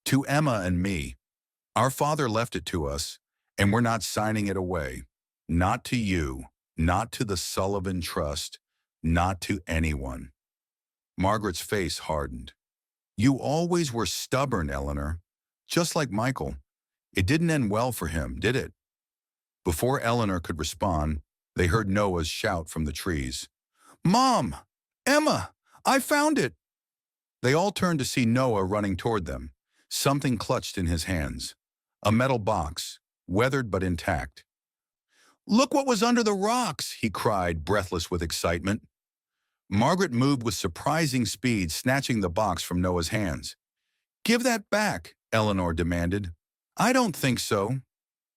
To Emma and me. Our father left it to us, and we're not signing it away. Not to you, not to the Sullivan Trust, not to anyone. Margaret's face hardened. You always were stubborn, Eleanor. Just like Michael. It didn't end well for him, did it? Before Eleanor could respond, they heard Noah's shout from the trees. Mom! Emma! I found it! They all turned to see Noah running toward them, something clutched in his hands. A metal box, weathered but intact. Look what was under the rocks, he cried, breathless with excitement. Margaret moved with surprising speed, snatching the box from Noah's hands. Give that back, Eleanor demanded. I don't think so.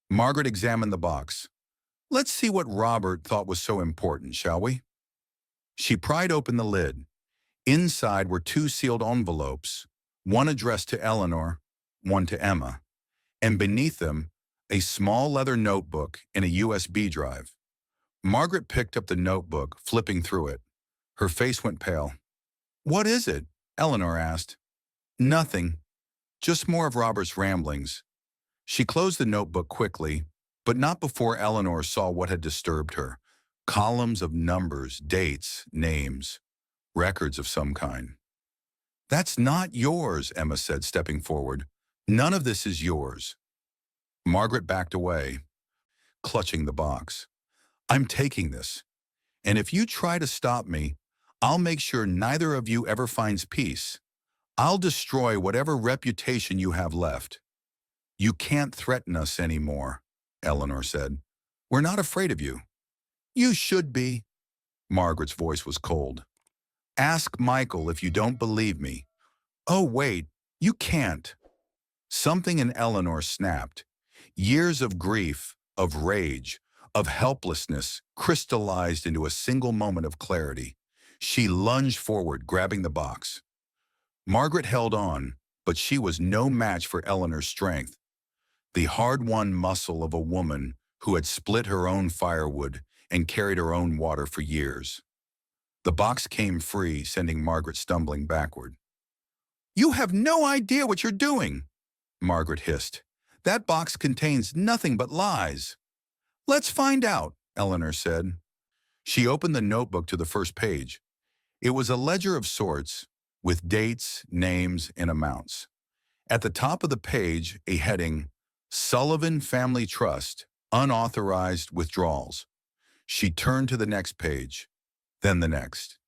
Margaret examined the box. Let's see what Robert thought was so important, shall we? She pried open the lid. Inside were two sealed envelopes, one addressed to Eleanor, one to Emma, and beneath them, a small leather notebook and a USB drive. Margaret picked up the notebook, flipping through it. Her face went pale. What is it? Eleanor asked. Nothing. Just more of Robert's ramblings. She closed the notebook quickly, but not before Eleanor saw what had disturbed her. Columns of numbers, dates, names, records of some kind. That's not yours, Emma said, stepping forward. None of this is yours. Margaret backed away, clutching the box. I'm taking this, and if you try to stop me, I'll make sure neither of you ever finds peace. I'll destroy whatever reputation you have left. You can't threaten us anymore, Eleanor said. We're not afraid of you. You should be. Margaret's voice was cold. Ask Michael if you don't believe me. Oh, wait, you can't. Something in Eleanor snapped. Years of grief, of rage, of helplessness crystallized into a single moment of clarity. She lunged forward, grabbing the box. Margaret held on, but she was no match for Eleanor's strength. The hard-won muscle of a woman who had split her own firewood and carried her own water for years. The box came free, sending Margaret stumbling backward. You have no idea what you're doing, Margaret hissed. That box contains nothing but lies. Let's find out, Eleanor said. She opened the notebook to the first page. It was a ledger of sorts, with dates, names, and amounts. At the top of the page, a heading, Sullivan Family Trust, Unauthorized Withdrawals. She turned to the next page, then the next.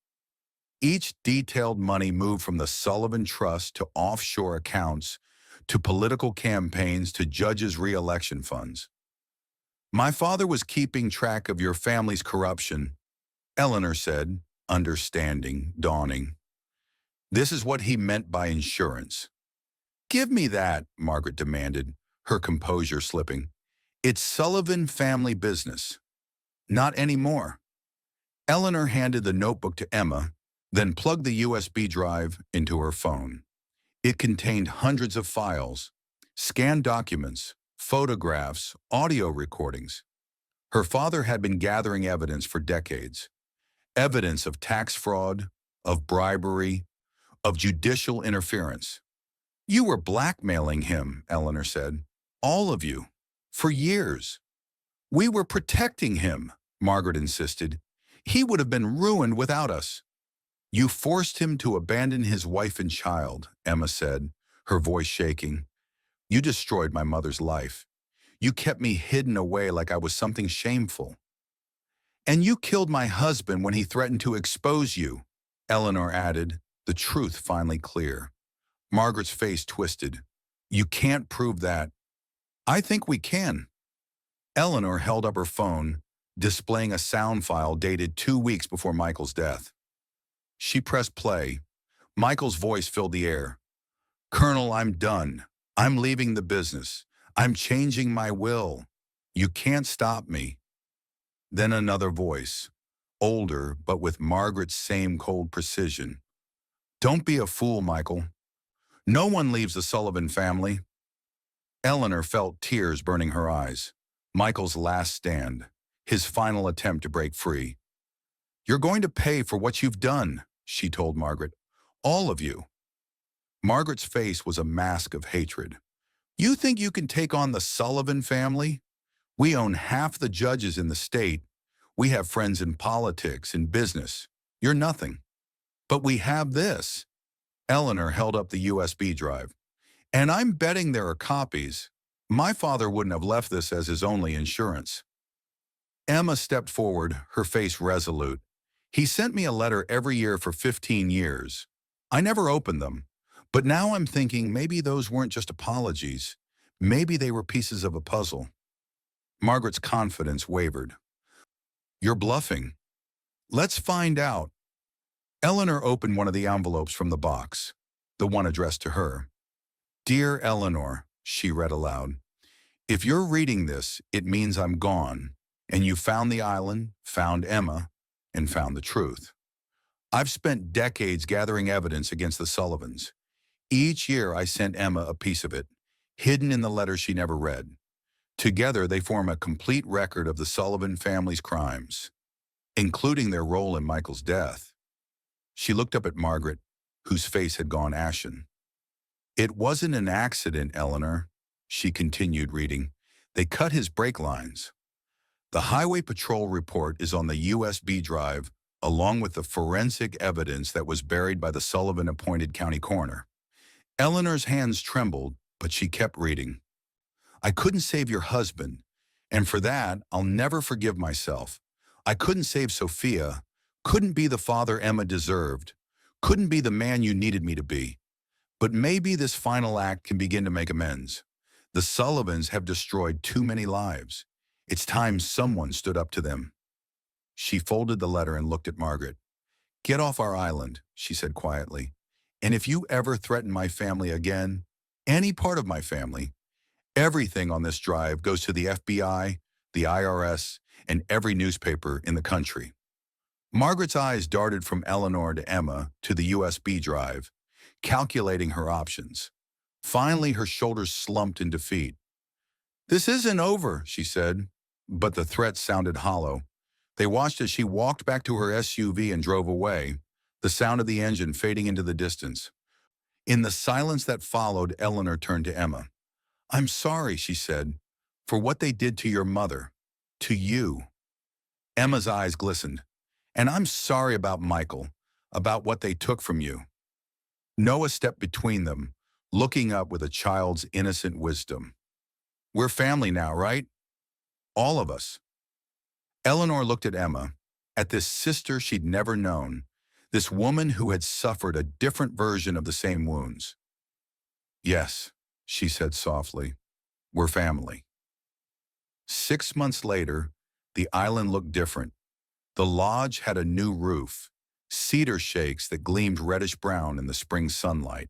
Each detailed money moved from the Sullivan Trust to offshore accounts, to political campaigns, to judges' re-election funds. My father was keeping track of your family's corruption, Eleanor said, understanding, dawning. This is what he meant by insurance. Give me that, Margaret demanded, her composure slipping. It's Sullivan family business. Not anymore. Eleanor handed the notebook to Emma, then plugged the USB drive into her phone. It contained hundreds of files, scanned documents, photographs, audio recordings. Her father had been gathering evidence for decades. Evidence of tax fraud, of bribery, of judicial interference. You were blackmailing him, Eleanor said. All of you. For years. We were protecting him, Margaret insisted. He would have been ruined without us. You forced him to abandon his wife and child, Emma said, her voice shaking. You destroyed my mother's life. You kept me hidden away like I was something shameful. And you killed my husband when he threatened to expose you, Eleanor added, the truth finally clear. Margaret's face twisted. You can't prove that. I think we can. Eleanor held up her phone, displaying a sound file dated 2 weeks before Michael's death. She pressed play. Michael's voice filled the air. Colonel, I'm done. I'm leaving the business. I'm changing my will. You can't stop me. Then another voice, older but with Margaret's same cold precision. Don't be a fool, Michael. No one leaves the Sullivan family. Eleanor felt tears burning her eyes. Michael's last stand, his final attempt to break free. You're going to pay for what you've done, she told Margaret. All of you. Margaret's face was a mask of hatred. You think you can take on the Sullivan family? We own half the judges in the state. We have friends in politics and business. You're nothing. But we have this. Eleanor held up the USB drive. And I'm betting there are copies. My father wouldn't have left this as his only insurance. Emma stepped forward, her face resolute. He sent me a letter every year for 15 years. I never opened them. But now I'm thinking maybe those weren't just apologies. Maybe they were pieces of a puzzle. Margaret's confidence wavered. You're bluffing. Let's find out. Eleanor opened one of the envelopes from the box, the one addressed to her. Dear Eleanor, she read aloud, if you're reading this, it means I'm gone, and you found the island, found Emma, and found the truth. I've spent decades gathering evidence against the Sullivans. Each year I sent Emma a piece of it, hidden in the letter she never read. Together they form a complete record of the Sullivan family's crimes, including their role in Michael's death. She looked up at Margaret, whose face had gone ashen. It wasn't an accident, Eleanor, she continued reading. They cut his brake lines. The Highway Patrol report is on the USB drive, along with the forensic evidence that was buried by the Sullivan-appointed county coroner. Eleanor's hands trembled, but she kept reading. I couldn't save your husband, and for that, I'll never forgive myself. I couldn't save Sophia, couldn't be the father Emma deserved, couldn't be the man you needed me to be. But maybe this final act can begin to make amends. The Sullivans have destroyed too many lives. It's time someone stood up to them. She folded the letter and looked at Margaret. Get off our island, she said quietly. And if you ever threaten my family again, any part of my family, everything on this drive goes to the FBI, the IRS, and every newspaper in the country. Margaret's eyes darted from Eleanor to Emma to the USB drive, calculating her options. Finally, her shoulders slumped in defeat. This isn't over, she said, but the threat sounded hollow. They watched as she walked back to her SUV and drove away, the sound of the engine fading into the distance. In the silence that followed, Eleanor turned to Emma. I'm sorry, she said, for what they did to your mother, to you. Emma's eyes glistened. And I'm sorry about Michael, about what they took from you. Noah stepped between them, looking up with a child's innocent wisdom. We're family now, right? All of us. Eleanor looked at Emma, at this sister she'd never known, this woman who had suffered a different version of the same wounds. Yes, she said softly, we're family. 6 months later, the island looked different. The lodge had a new roof, cedar shakes that gleamed reddish-brown in the spring sunlight.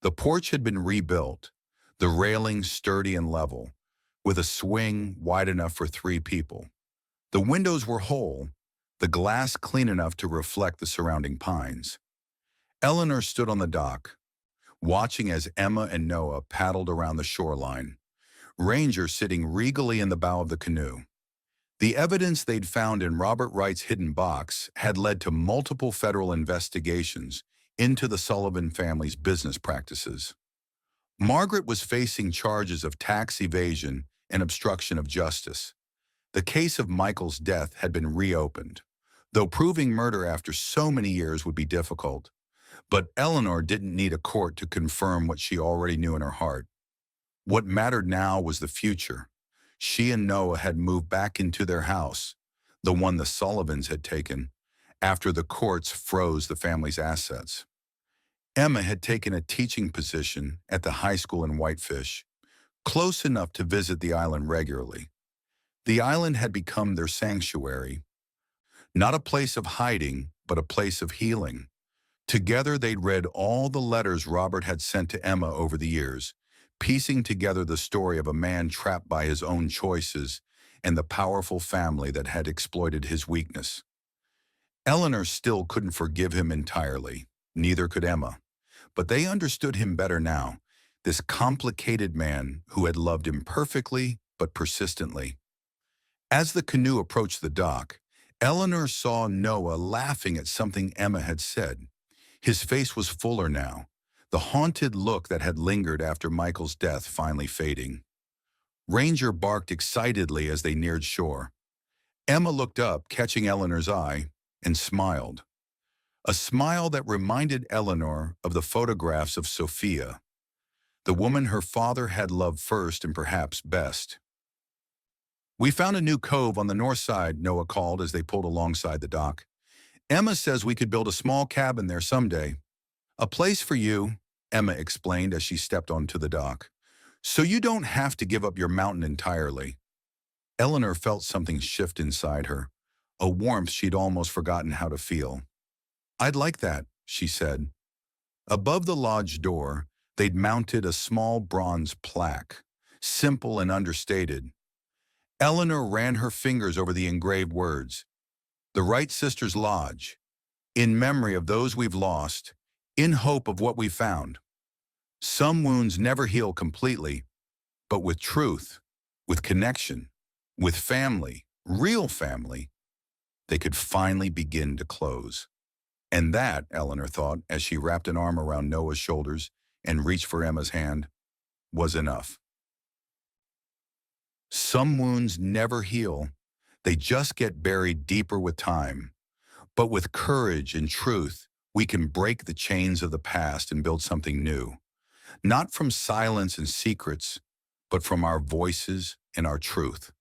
The porch had been rebuilt, the railing sturdy and level, with a swing wide enough for 3 people. The windows were whole, the glass clean enough to reflect the surrounding pines. Eleanor stood on the dock, watching as Emma and Noah paddled around the shoreline, Ranger sitting regally in the bow of the canoe. The evidence they'd found in Robert Wright's hidden box had led to multiple federal investigations into the Sullivan family's business practices. Margaret was facing charges of tax evasion and obstruction of justice. The case of Michael's death had been reopened, though proving murder after so many years would be difficult. But Eleanor didn't need a court to confirm what she already knew in her heart. What mattered now was the future. She and Noah had moved back into their house, the one the Sullivans had taken, after the courts froze the family's assets. Emma had taken a teaching position at the high school in Whitefish, close enough to visit the island regularly. The island had become their sanctuary, not a place of hiding, but a place of healing. Together they'd read all the letters Robert had sent to Emma over the years, piecing together the story of a man trapped by his own choices and the powerful family that had exploited his weakness. Eleanor still couldn't forgive him entirely, neither could Emma, but they understood him better now, this complicated man who had loved imperfectly but persistently. As the canoe approached the dock, Eleanor saw Noah laughing at something Emma had said. His face was fuller now, the haunted look that had lingered after Michael's death finally fading. Ranger barked excitedly as they neared shore. Emma looked up, catching Eleanor's eye, and smiled. A smile that reminded Eleanor of the photographs of Sophia, the woman her father had loved first and perhaps best. "We found a new cove on the north side," Noah called as they pulled alongside the dock. "Emma says we could build a small cabin there someday." "A place for you," Emma explained as she stepped onto the dock. "So you don't have to give up your mountain entirely." Eleanor felt something shift inside her, a warmth she'd almost forgotten how to feel. "I'd like that," she said. Above the lodge door, they'd mounted a small bronze plaque, simple and understated. Eleanor ran her fingers over the engraved words. "The Wright Sisters Lodge, in memory of those we've lost, in hope of what we found. Some wounds never heal completely, but with truth, with connection, with family, real family, they could finally begin to close." And that, Eleanor thought, as she wrapped an arm around Noah's shoulders and reached for Emma's hand, was enough. Some wounds never heal. They just get buried deeper with time. But with courage and truth, we can break the chains of the past and build something new. Not from silence and secrets, but from our voices and our truth.